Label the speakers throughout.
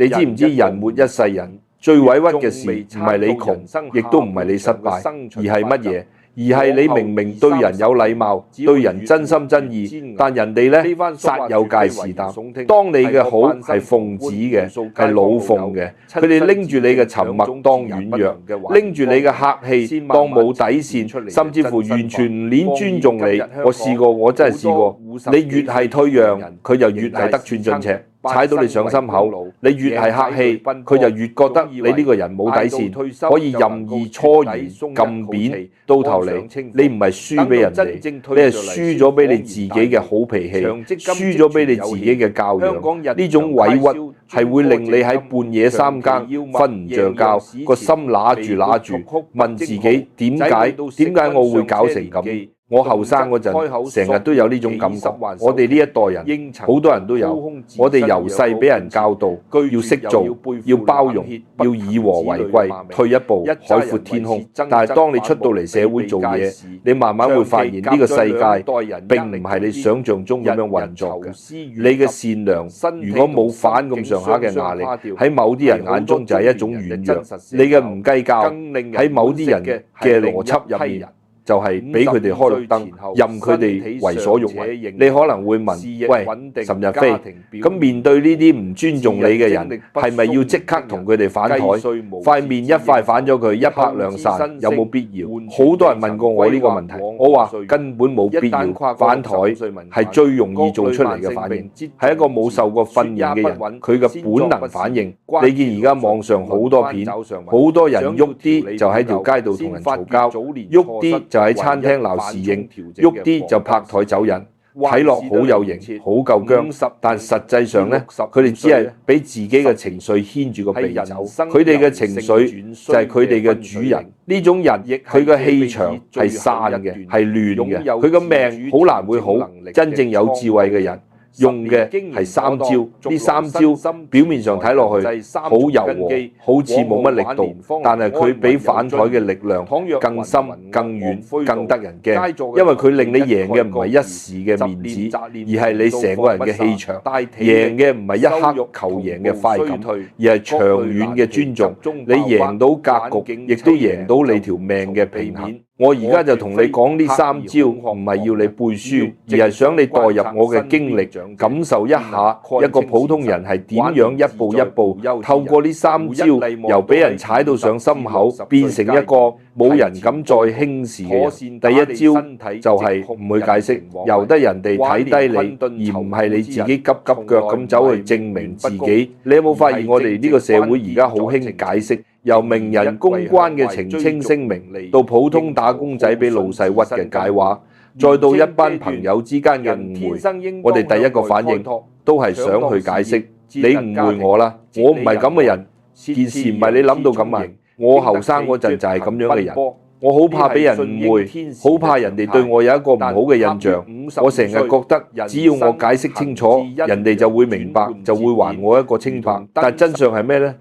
Speaker 1: 你知唔知人活一世人最委屈嘅事唔係你窮，亦都唔係你失敗，而係乜嘢？而係你明明對人有禮貌，對人真心真意，但人哋呢煞有介事淡。當你嘅好係奉旨嘅，係老奉嘅，佢哋拎住你嘅沉默當軟弱，拎住你嘅客氣當冇底線，甚至乎完全唔撚尊重你。我試過，我真係試過。你越係退讓，佢就越係得寸進尺。踩到你上心口，你越係客氣，佢就越覺得你呢個人冇底線，可以任意搓圓撳扁，到頭嚟你唔係輸俾人哋，你係輸咗俾你自己嘅好脾氣，輸咗俾你自己嘅教養。呢種委屈係會令你喺半夜三更瞓唔着覺，個心揦住，問自己點解我會搞成咁？我後生嗰陣，成日都有呢種感覺。我哋呢一代人，好多人都有。我哋由細俾人教導，要識做，要包容，要以和為貴，退一步，海闊天空。但係當你出到嚟社會做嘢，你慢慢會發現呢個世界並唔係你想象中咁樣運作嘅。你嘅善良，如果冇反咁上下嘅壓力，喺某啲人眼中就係一種軟弱。你嘅唔計較，喺某啲人嘅邏輯入面，就係俾佢哋開綠燈，任佢哋為所欲為。你可能會問：喂，岑日飛，咁面對呢啲唔尊重你嘅人，係咪要即刻同佢哋反台？塊面一塊反咗佢，一拍兩散，有冇必要？好多人問過我呢個問題，我話根本冇必要。反台係最容易做出嚟嘅反應，係一個冇受過訓練嘅人，佢嘅本能反應。你見而家網上好多片，好多人喐啲就喺條街度同人嘈交，喐啲就喺餐廳鬧侍應，喐啲就拍台走人，睇落好有型，好夠僵，但實際上呢，佢哋只係俾自己嘅情緒牽住個鼻走，佢哋嘅情緒就係佢哋嘅主人。呢種人佢嘅氣場係散嘅，係亂嘅，佢嘅命好難會好。真正有智慧嘅人用嘅係三招，呢三招表面上睇落去好柔和，好似冇乜力度，但係佢比反台嘅力量更深、更遠、更得人驚，因為佢令你贏嘅唔係一時嘅面子，而係你成個人嘅氣場。贏嘅唔係一刻求贏嘅快感，而係長遠嘅尊重。你贏到格局，亦都贏到你條命嘅皮面。我而家就同你講呢三招，唔係要你背書，而係想你代入我嘅經歷，感受一下一個普通人係點樣一步一步透過呢三招，由俾人踩到上心口，變成一個冇人敢再輕視嘅人。第一招就係唔去解釋，由得人哋睇低你，而唔係你自己急急腳咁走去證明自己。你有冇發現我哋呢個社會而家好興解釋？由名人公關嘅澄清聲明，到普通打工仔俾老細屈嘅解話，再到一班朋友之間嘅誤會，我哋第一個反應都係想去解釋。你誤會我啦，我唔係咁嘅人，件事唔係你諗到咁啊！我後生嗰陣就係咁樣嘅人，我好怕俾人誤會，好怕人哋對我有一個唔好嘅印象。我成日覺得只要我解釋清楚，人哋就會明白，就會還我一個清白。但真相係咩呢？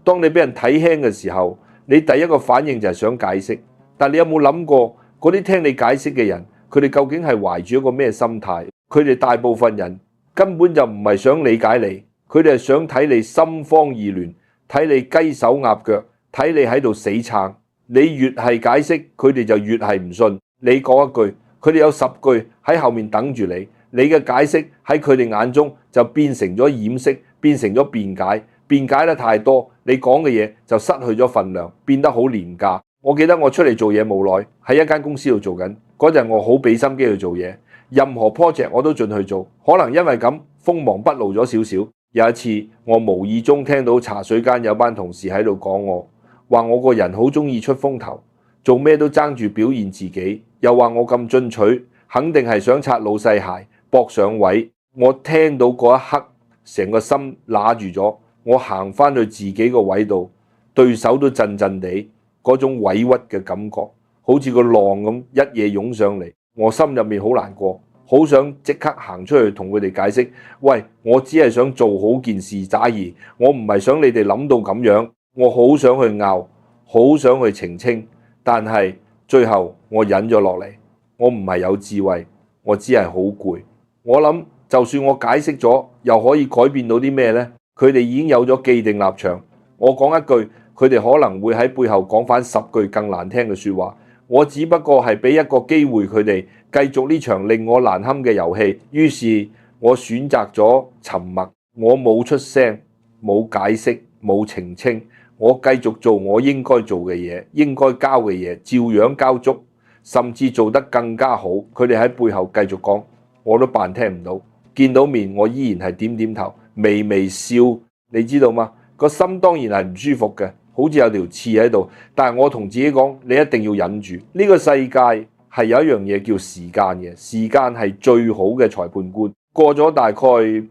Speaker 1: 當你俾人睇輕嘅時候，你第一個反應就係想解釋，但你有冇諗過嗰啲聽你解釋嘅人，佢哋究竟係懷住一個咩心態？佢哋大部分人根本就唔係想理解你，佢哋係想睇你心慌意亂，睇你雞手鴨腳，睇你喺度死撐。你越係解釋，佢哋就越係唔信。你講一句，佢哋有10句喺後面等住你。你嘅解釋喺佢哋眼中就變成咗掩飾，變成咗辯解。辯解得太多，你講嘅嘢就失去咗分量，變得好廉價。我記得我出嚟做嘢冇耐，喺一間公司度做緊，嗰陣我好俾心機去做嘢，任何 project 我都盡去做。可能因為咁鋒芒不露咗少少。有一次我無意中聽到茶水間有班同事喺度講我，話我個人好中意出風頭，做咩都爭住表現自己，又話我咁進取，肯定係想擦老細鞋，搏上位。我聽到嗰一刻，成個心揦住咗。我行翻去自己個位度，對手都震震地，嗰種委屈嘅感覺，好似個浪咁一夜湧上嚟，我心入面好難過，好想即刻行出去同佢哋解釋，喂，我只係想做好件事咋而，我唔係想你哋諗到咁樣，我好想去拗，好想去澄清，但係最後我忍咗落嚟，我唔係有智慧，我只係好攰。我諗就算我解釋咗，又可以改變到啲咩呢？佢哋已經有咗既定立場。我講一句，佢哋可能會喺背後講返10句更難聽嘅説話。我只不過係俾一個機會佢哋繼續呢場令我難堪嘅遊戲，於是我選擇咗沉默。我冇出聲，冇解釋，冇澄清，我繼續做我應該做嘅嘢，應該交嘅嘢，照樣交足，甚至做得更加好。佢哋喺背後繼續講，我都扮聽唔到。見到面我依然係點點頭，微微笑，你知道嗎？個心當然係唔舒服嘅，好似有條刺喺度。但係我同自己講，你一定要忍住。呢個世界係有一樣嘢叫時間嘅，時間係最好嘅裁判官。過咗大概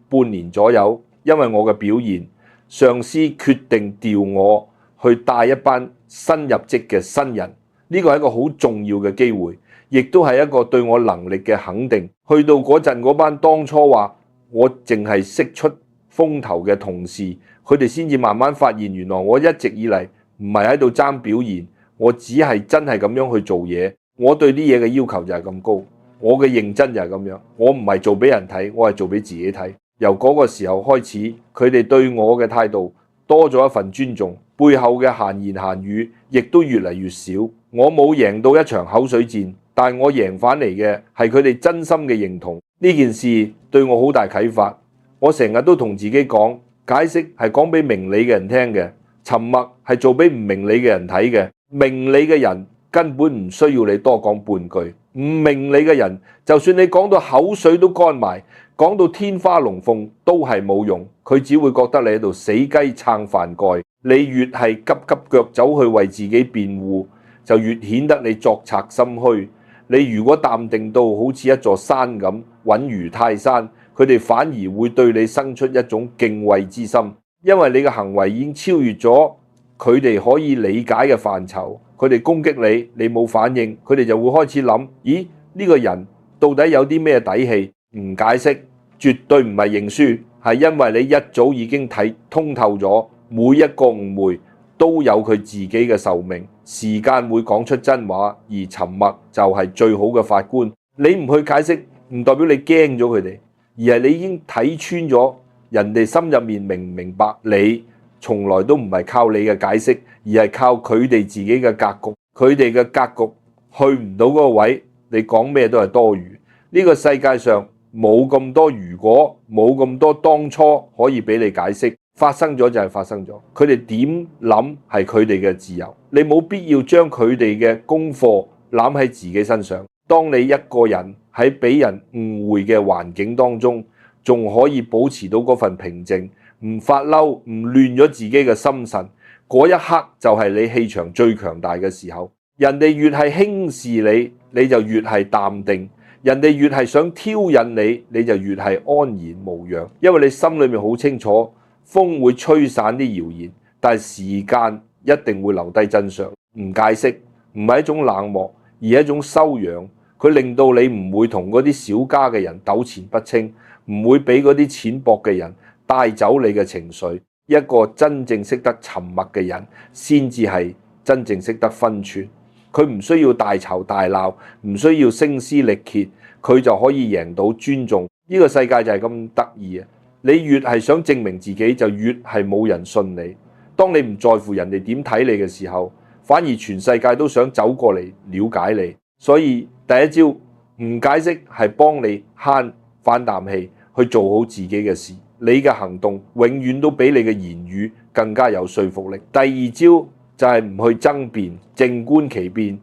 Speaker 1: 半年左右，因為我嘅表現，上司決定調我去帶一班新入職嘅新人。呢個係一個好重要嘅機會，亦都係一個對我能力嘅肯定。去到嗰陣，嗰班當初話我淨係識出風頭嘅同事，佢哋先至慢慢發現，原來我一直以嚟唔係喺度爭表現，我只係真係咁樣去做嘢。我對啲嘢嘅要求就係咁高，我嘅認真就係咁樣。我唔係做俾人睇，我係做俾自己睇。由嗰個時候開始，佢哋對我嘅態度多咗一份尊重，背後嘅閒言閒語亦都越嚟越少。我冇贏到一場口水戰，但係我贏返嚟嘅係佢哋真心嘅認同。呢件事對我好大啟發。我成日都同自己講，解釋係講俾明理嘅人聽嘅，沉默係做俾唔明理嘅人睇嘅。明理嘅人根本唔需要你多講半句，唔明理嘅人就算你講到口水都乾埋，講到天花龍鳳都係冇用，佢只會覺得你喺度死雞撐飯蓋。你越係急急腳走去為自己辯護，就越顯得你作賊心虛。你如果淡定到好似一座山咁，穩如泰山，佢哋反而會對你生出一種敬畏之心，因為你嘅行為已經超越咗佢哋可以理解嘅範疇。佢哋攻擊你，你冇反應，佢哋就會開始諗，咦，呢個人到底有啲咩底氣？唔解釋，絕對唔係認輸，係因為你一早已經睇通透咗，每一個誤會都有佢自己嘅壽命，時間會講出真話，而沉默就係最好嘅法官。你唔去解釋，唔代表你驚咗佢哋，而係你已經睇穿咗人哋心入面明唔明白。你從來都唔係靠你嘅解釋，而係靠佢哋自己嘅格局。佢哋嘅格局去唔到嗰個位，你講咩都係多餘。呢個世界上冇咁多如果，冇咁多當初可以俾你解釋。發生咗就係發生咗，佢哋點諗係佢哋嘅自由，你冇必要將佢哋嘅功課攬喺自己身上。當你一個人喺俾人誤會嘅環境當中，仲可以保持到嗰份平靜，唔發嬲，唔亂咗自己嘅心神，嗰一刻就係你氣場最強大嘅時候。人哋越係輕視你，你就越係淡定；人哋越係想挑釁你，你就越係安然無恙，因為你心裏面好清楚。風會吹散啲謠言，但係時間一定會留低真相。唔解釋唔係一種冷漠，而係一種修養。佢令到你唔會同嗰啲小家嘅人糾纏不清，唔會俾嗰啲淺薄嘅人帶走你嘅情緒。一個真正識得沉默嘅人，先至係真正識得分寸。佢唔需要大吵大鬧，唔需要聲嘶力竭，佢就可以贏到尊重。呢個世界就係咁得意啊！你越係想證明自己，就越係冇人信你。當你唔在乎人哋點睇你嘅時候，反而全世界都想走過嚟了解你。所以第一招唔解釋係幫你慳返啖氣，去做好自己嘅事。你嘅行動永遠都比你嘅言語更加有說服力。第二招就係唔去爭辯，靜觀其變，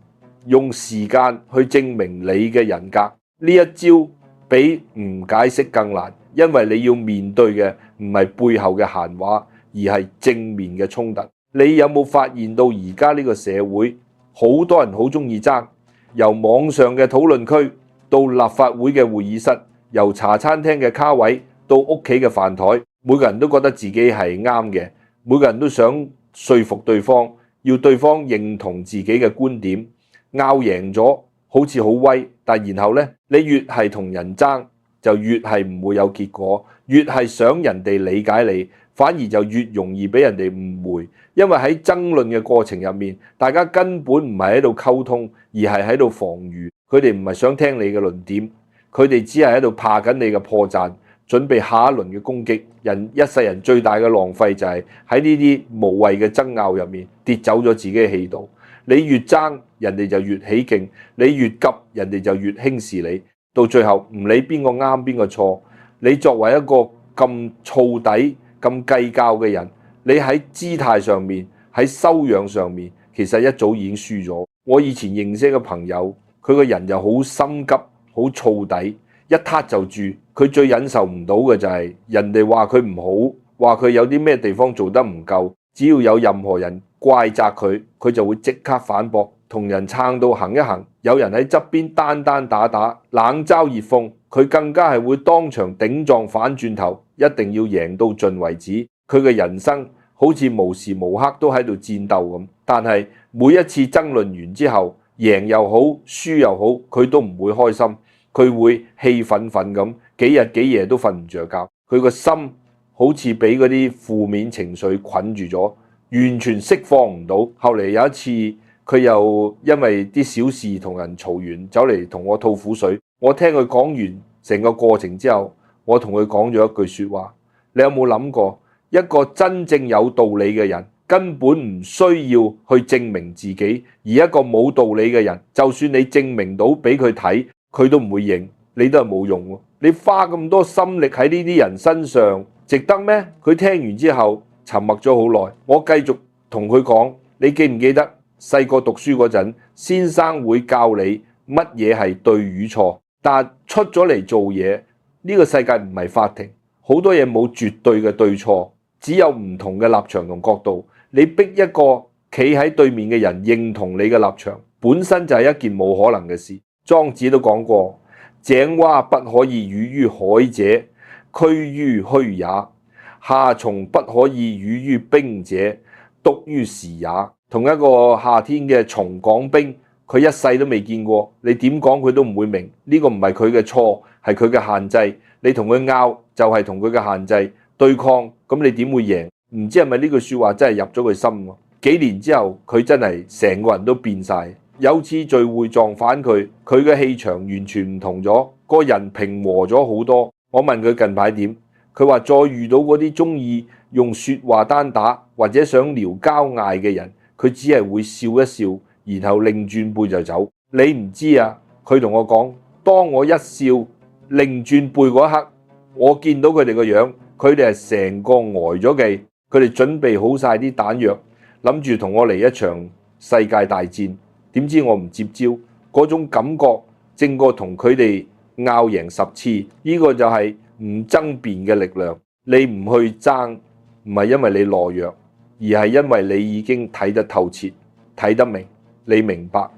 Speaker 1: 用時間去證明你嘅人格。呢一招比唔解釋更難。因為你要面對嘅唔係背後嘅閒話，而係正面嘅衝突。你有冇發現到而家呢個社會，好多人好中意爭，由網上嘅討論區到立法會嘅會議室，由茶餐廳嘅卡位到屋企嘅飯台，每個人都覺得自己係啱嘅，每個人都想說服對方，要對方認同自己嘅觀點，拗贏咗好似好威，但然後呢，你越係同人爭，就越係唔會有結果，越係想人哋理解你，反而就越容易俾人哋誤會。因為喺爭論嘅過程入面，大家根本唔係喺度溝通，而係喺度防禦。佢哋唔係想聽你嘅論點，佢哋只係喺度怕緊你嘅破綻，準備下一輪嘅攻擊。人一世人最大嘅浪費就係喺呢啲無謂嘅爭拗入面跌走咗自己嘅氣度。你越爭，人哋就越起勁；你越急，人哋就越輕視你。到最後唔理邊個啱邊個錯，你作為一個咁燥底、咁計較嘅人，你喺姿態上面、喺修養上面，其實一早已經輸咗。我以前認識嘅朋友，佢個人就好心急、好燥底，一撻就住。佢最忍受唔到嘅就係人哋話佢唔好，話佢有啲咩地方做得唔夠，只要有任何人怪責佢，佢就會即刻反駁，同人撐到行一行。有人喺側邊單打打、冷嘲熱諷，佢更加係會當場頂撞反轉頭，一定要贏到盡為止。佢嘅人生好似無時無刻都喺度戰鬥咁，但係每一次爭論完之後，贏又好，輸又好，佢都唔會開心，佢會氣憤憤咁，幾日幾夜都瞓唔着覺。佢個心好似俾嗰啲負面情緒捆住咗，完全釋放唔到。後嚟有一次，佢又因為啲小事同人嘈完，走嚟同我吐苦水。我聽佢講完成個過程之後，我同佢講咗一句說話：你有冇諗過，一個真正有道理嘅人根本唔需要去證明自己，而一個冇道理嘅人，就算你證明到俾佢睇，佢都唔會認，你都係冇用喎。你花咁多心力喺呢啲人身上，值得咩？佢聽完之後沉默咗好耐，我繼續同佢講：你記唔記得細個讀書嗰陣，先生會教你乜嘢係對與錯？但出咗嚟做嘢，呢個世界唔係法庭，好多嘢冇絕對嘅對錯，只有唔同嘅立場同角度。你逼一個企喺對面嘅人認同你嘅立場，本身就係一件冇可能嘅事。莊子都講過：井蛙不可以語於海者，區於虛也；夏蟲不可以語於冰者，篤於時也。同一個夏天嘅蟲講冰，佢一世都未見過，你點講佢都唔會明。呢個唔係佢嘅錯，係佢嘅限制。你同佢拗就係同佢嘅限制對抗，咁你點會贏？唔知係咪呢句說話真係入咗佢心？幾年之後，佢真係成個人都變晒。有次聚會撞返佢，佢嘅氣場完全唔同咗，個人平和咗好多。我問佢近排點，佢話再遇到嗰啲中意用說話單打或者想撩交嗌嘅人，佢只係會笑一笑，然後擰轉背就走。你唔知啊，佢同我講，當我一笑擰轉背嗰一刻，我見到佢哋個樣，佢哋係成個呆咗嘅，佢哋準備好晒啲彈藥，諗住同我嚟一場世界大戰。點知我唔接招，嗰種感覺正過同佢哋拗贏10次。呢個就係唔爭辯嘅力量。你唔去爭，唔係因為你懦弱，而係因為你已經睇得透徹，睇得明。你明白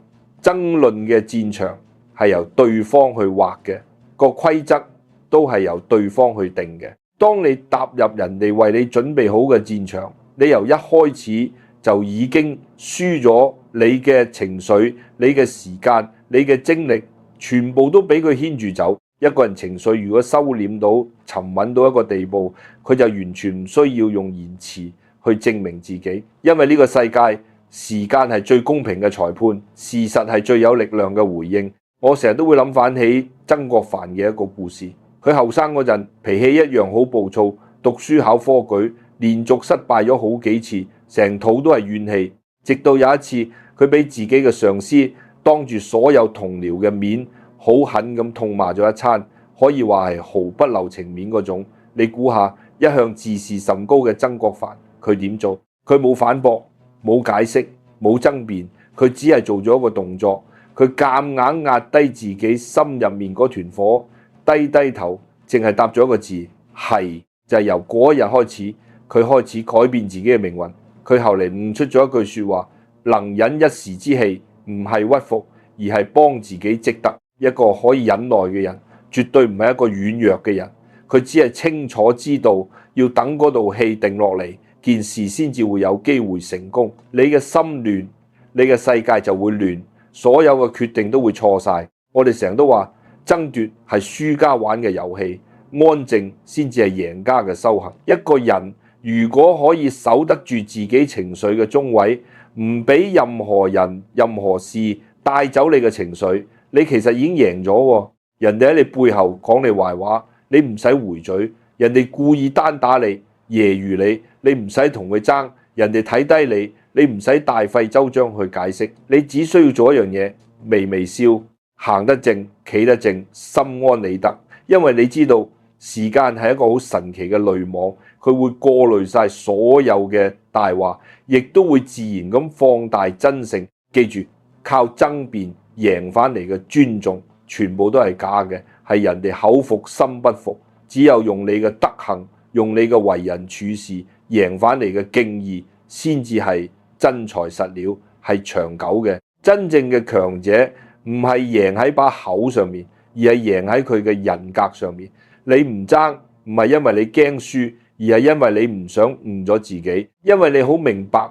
Speaker 1: 爭論嘅戰場係由對方去畫嘅，個規則都係由對方去定嘅。當你踏入人哋為你準備好嘅戰場，你由一開始就已經輸咗，你嘅情緒、你嘅時間、你嘅精力，全部都俾佢牽住走。一個人情緒如果收斂到、沉穩到一個地步，佢就完全唔需要用言辭去證明自己，因為呢個世界時間係最公平嘅裁判，事實係最有力量嘅回應。我成日都會諗返起曾國藩嘅一個故事，佢後生嗰陣脾氣一樣好暴躁，讀書考科舉連續失敗咗好幾次，成肚都係怨氣。直到有一次，佢俾自己嘅上司當住所有同僚嘅面，好狠咁痛罵咗一餐，可以話係毫不留情面嗰種。你估下，一向自視甚高嘅曾國藩，佢點做？佢冇反駁，冇解釋，冇爭辯，佢只係做咗一個動作，佢夾硬壓低自己心入面嗰團火，低低頭，淨係答咗一個字係。就係由嗰一日開始，佢開始改變自己嘅命運。佢後嚟悟出咗一句說話：能忍一時之氣，唔係屈服，而係幫自己積德。一個可以忍耐嘅人，絕對唔係一個軟弱嘅人。佢只係清楚知道，要等嗰道氣定落嚟，件事先至會有機會成功。你嘅心亂，你嘅世界就會亂，所有嘅決定都會錯晒。我哋成日都話，爭奪係輸家玩嘅遊戲，安靜先至係贏家嘅修行。一個人如果可以守得住自己情緒嘅中位，唔俾任何人、任何事帶走你嘅情緒，你其實已經贏咗喎。人哋喺你背後講你壞話，你唔使回嘴。人哋故意單打你、揶揄你，你唔使同佢爭。人哋睇低你，你唔使大費周章去解釋。你只需要做一樣嘢，微微笑，行得正，企得正，心安理得。因為你知道時間係一個好神奇嘅濾網，佢會過濾晒所有嘅大話，亦都會自然咁放大真誠。記住，靠爭辯贏返嚟嘅尊重，全部都係假嘅，係人哋口服心不服。只有用你嘅德行，用你嘅為人處事，贏返嚟嘅敬意，先至係真材實料，係長久嘅。真正嘅強者唔係贏喺把口上面，而係贏喺佢嘅人格上面。你唔爭，唔係因為你驚輸，而係因為你唔想誤咗自己，因為你好明白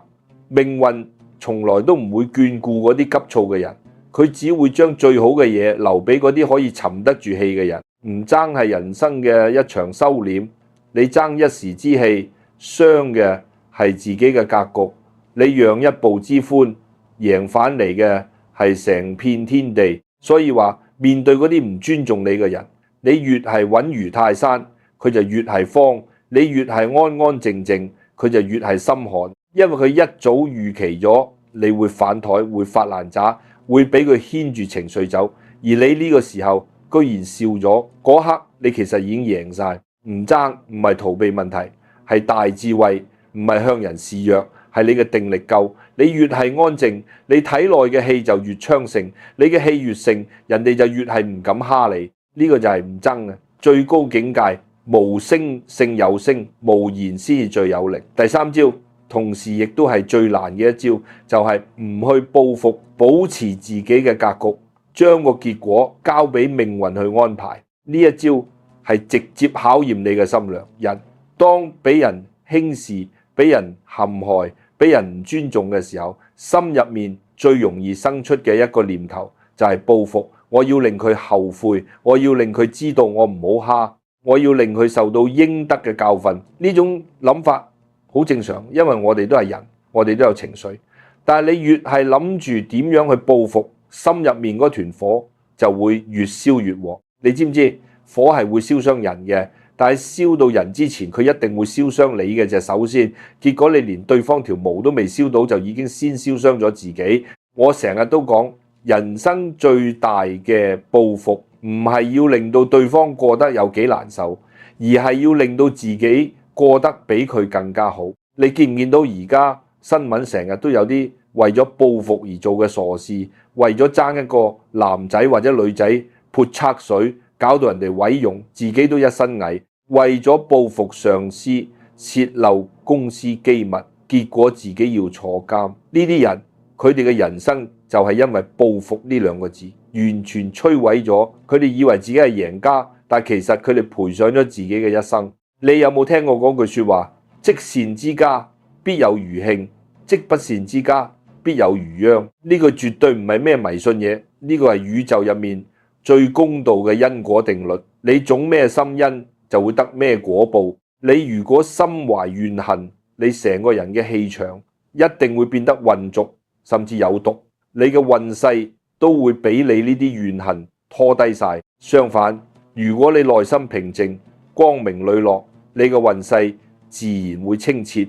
Speaker 1: 命運從來都唔會眷顧嗰啲急躁嘅人，佢只會將最好嘅嘢留俾嗰啲可以沉得住氣嘅人。唔爭係人生嘅一場收斂，你爭一時之氣，傷嘅係自己嘅格局。你讓一步之歡，贏返嚟嘅係成片天地。所以話面對嗰啲唔尊重你嘅人，你越係穩如泰山，佢就越係慌；你越係安安靜靜，佢就越係心寒。因為佢一早預期咗你會反台，會發爛渣，會俾佢牽住情緒走。而你呢個時候居然笑咗，嗰刻你其實已經贏晒。唔爭唔係逃避問題，係大智慧，唔係向人示弱，係你嘅定力夠。你越係安靜，你體內嘅氣就越昌盛，你嘅氣越盛，人哋就越係唔敢蝦你。呢個就係唔爭嘅最高境界。無聲勝有聲，無言先至最有力。第三招，同時亦都係最難嘅一招，就係唔去報復，保持自己嘅格局，將個結果交俾命運去安排。呢一招係直接考驗你嘅心良。人當俾人輕視、俾人陷害、俾人唔尊重嘅時候，心入面最容易生出嘅一個念頭就係報復。我要令佢後悔，我要令佢知道我唔好蝦，我要令佢受到應得嘅教訓。呢種諗法好正常，因為我哋都係人，我哋都有情緒。但係你越係諗住點樣去報復，心入面嗰團火就會越燒越旺。你知唔知火係會燒傷人嘅？但係燒到人之前，佢一定會燒傷你嘅隻手先。結果你連對方條毛都未燒到，就已經先燒傷咗自己。我成日都講，人生最大嘅報復唔係要令到對方過得有幾難受，而係要令到自己過得比佢更加好。你見唔見到而家新聞成日都有啲為咗報復而做嘅傻事，為咗爭一個男仔或者女仔潑測水，搞到人哋毀容，自己都一身蟻；為咗報復上司，洩漏公司機密，結果自己要坐監。呢啲人佢哋嘅人生就係因為報復呢兩個字完全摧毀咗。佢哋以為自己係贏家，但其實佢哋賠上咗自己嘅一生。你有冇聽過嗰句說話？積善之家必有餘慶，積不善之家必有餘殃。呢個絕對唔係咩迷信嘢，呢個係宇宙入面最公道嘅因果定律。你種咩心因，就會得咩果報。你如果心懷怨恨，你成個人嘅氣場一定會變得渾濁，甚至有毒。你嘅運勢都會俾你呢啲怨恨拖低晒。相反，如果你內心平靜、光明磊落，你嘅運勢自然會清澈，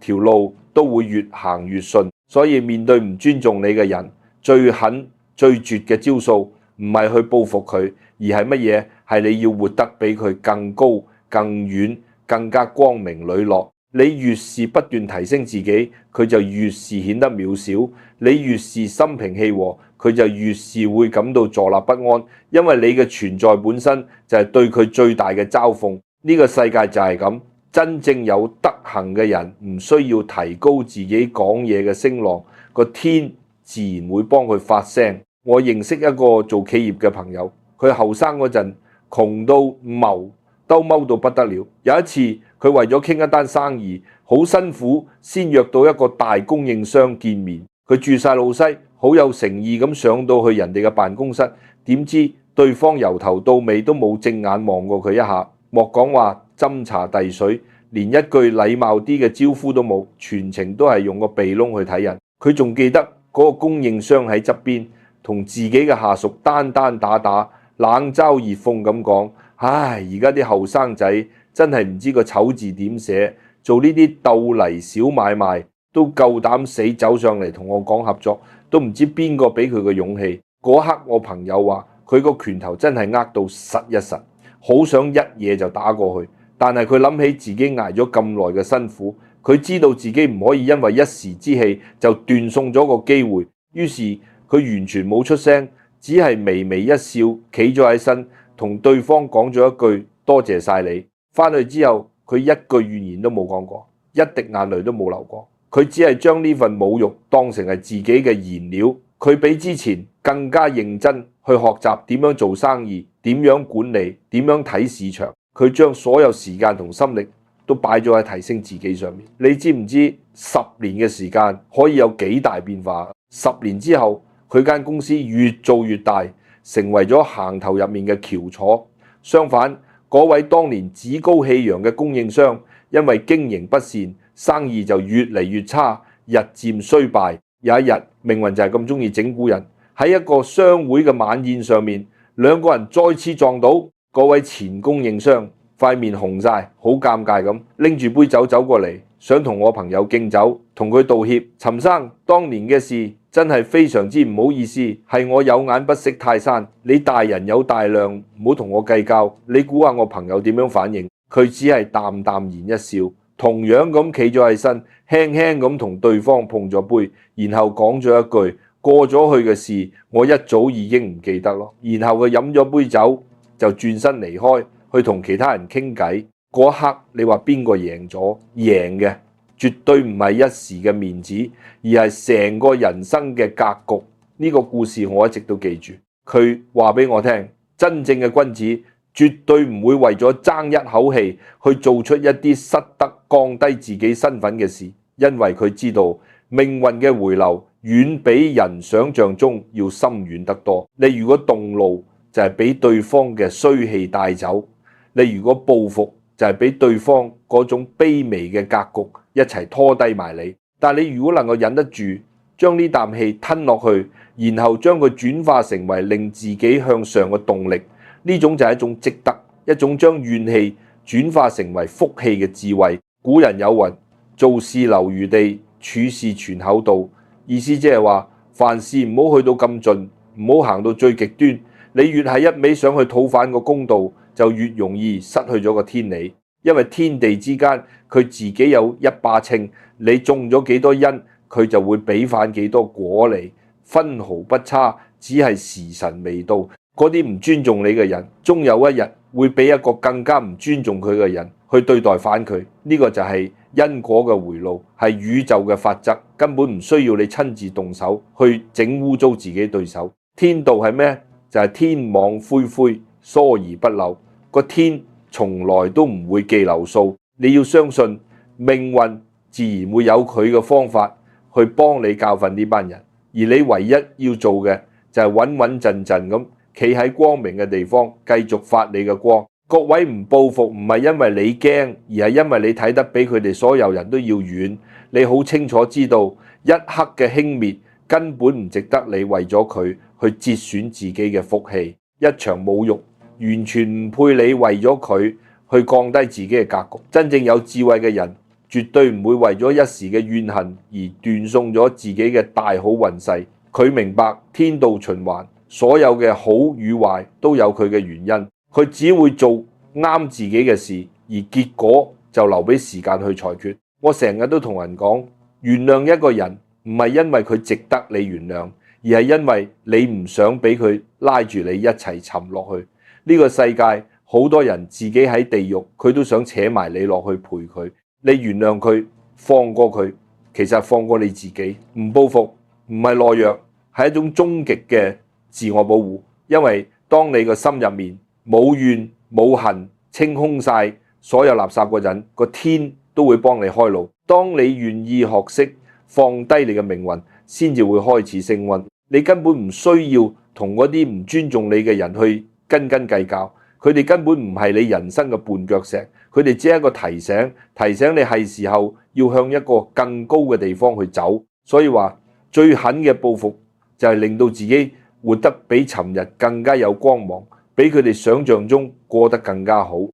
Speaker 1: 條路都會越行越順。所以面對唔尊重你嘅人，最狠最絕嘅招數唔係去報復佢，而係乜嘢？係你要活得比佢更高、更遠、更加光明磊落。你越是不斷提升自己，佢就越是顯得渺小；你越是心平氣和，佢就越是會感到坐立不安。因為你嘅存在本身就係對佢最大嘅嘲諷。呢個世界就係咁，真正有德行嘅人唔需要提高自己講嘢嘅聲浪，個天自然會幫佢發聲。我認識一個做企業嘅朋友，佢後生嗰陣窮到踎都踎到不得了。有一次佢為咗傾一單生意，好辛苦先約到一個大供應商見面。佢住晒路西，好有誠意咁上到去人哋嘅辦公室，點知對方由頭到尾都冇正眼望過佢一下，莫講話斟茶遞水，連一句禮貌啲嘅招呼都冇，全程都係用個鼻窿去睇人。佢仲記得嗰個供應商喺側邊同自己嘅下屬單單打打，冷嘲熱諷咁講：唉，而家啲後生仔真係唔知個醜字點寫，做呢啲鬥泥小買賣都夠膽死走上嚟同我講合作，都唔知邊個俾佢個勇氣。嗰刻我朋友話佢個拳頭真係握到實一實，好想一嘢就打過去，但係佢諗起自己捱咗咁耐嘅辛苦，佢知道自己唔可以因為一時之氣就斷送咗個機會，於是佢完全冇出聲，只係微微一笑，企咗喺身，同對方講咗一句多謝晒你。翻去之後，佢一句怨言都冇講過，一滴眼淚都冇流過。佢只係將呢份侮辱當成係自己嘅燃料。佢比之前更加認真去學習點樣做生意，點樣管理，點樣睇市場。佢將所有時間同心力都擺咗喺提升自己上面。你知唔知10年嘅時間可以有幾大變化？10年之後，佢間公司越做越大，成為咗行頭入面嘅翹楚。相反，嗰位當年趾高氣揚嘅供應商，因為經營不善，生意就越嚟越差，日漸衰敗。有一日，命運就係咁中意整蠱人。喺一個商會嘅晚宴上面，兩個人再次撞到。嗰位前供應商塊面紅晒，好尷尬咁，拎住杯酒走過嚟，想同我朋友敬酒，同佢道歉。陳生，當年嘅事真係非常之唔好意思，係我有眼不識泰山，你大人有大量，唔好同我計較。你估下我朋友點樣反應？佢只係淡淡然一笑，同樣咁企咗起身，輕輕咁同對方碰咗杯，然後講咗一句過咗去嘅事，我一早已經唔記得咯。然後佢飲咗杯酒，就轉身離開，去同其他人傾偈。嗰一刻，你話邊個贏咗？贏嘅絕對唔係一時嘅面子，而係成個人生嘅格局。呢個故事我一直都記住。佢話俾我聽，真正嘅君子絕對唔會為咗爭一口氣去做出一啲失德降低自己身份嘅事，因為佢知道命運嘅回流遠比人想象中要深遠得多。你如果動怒，就係俾對方嘅衰氣帶走，你如果報復，就係俾對方嗰種卑微嘅格局一齊拖低埋你。但係你如果能夠忍得住，將呢啖氣吞落去，然後將佢轉化成為令自己向上嘅動力，呢種就係一種積德，一種將怨氣轉化成為福氣嘅智慧。古人有云：做事留餘地，處事存厚道。意思即係話，凡事唔好去到咁盡，唔好行到最極端。你越係一味想去討返個公道，就越容易失去咗個天理。因為天地之間，佢自己有一把秤，你種咗幾多因，佢就會俾返幾多果嚟，分毫不差。只係時辰未到，嗰啲唔尊重你嘅人，終有一日會俾一個更加唔尊重佢嘅人去對待返佢。呢個就係因果嘅回路，係宇宙嘅法則，根本唔需要你親自動手去整污糟自己對手。天道係咩？就係天網恢恢，疏而不漏。個天從來都唔會記流數，你要相信命運自然會有佢嘅方法去幫你教訓呢班人。而你唯一要做嘅就係穩穩陣陣咁企喺光明嘅地方，繼續發你嘅光。各位唔報復唔係因為你驚，而係因為你睇得比佢哋所有人都要遠。你好清楚知道一刻嘅輕蔑根本唔值得你為咗佢去節選自己嘅福氣。一場侮辱完全唔配你為咗佢去降低自己嘅格局。真正有智慧嘅人絕對唔會為咗一時嘅怨恨而斷送咗自己嘅大好運勢。佢明白天道循環，所有嘅好與壞都有佢嘅原因。佢只會做啱自己嘅事，而結果就留俾時間去裁決。我成日都同人講，原諒一個人唔係因為佢值得你原諒，而係因為你唔想俾佢拉住你一齊沉落去。呢個世界好多人自己喺地獄，佢都想扯埋你落去陪佢。你原諒佢，放過佢，其實放過你自己。唔報復唔係懦弱，係一種終極嘅自我保護。因為當你個心入面冇怨冇恨，清空晒所有垃圾嗰陣，個天都會幫你開路。當你願意學識放低你嘅命運，先至會開始升溫。你根本唔需要同嗰啲唔尊重你嘅人去斤斤計較，佢哋根本唔係你人生嘅絆腳石，佢哋只係一個提醒，提醒你係時候要向一個更高嘅地方去走。所以話最狠嘅報復就係令到自己活得比尋日更加有光芒，比佢哋想象中過得更加好。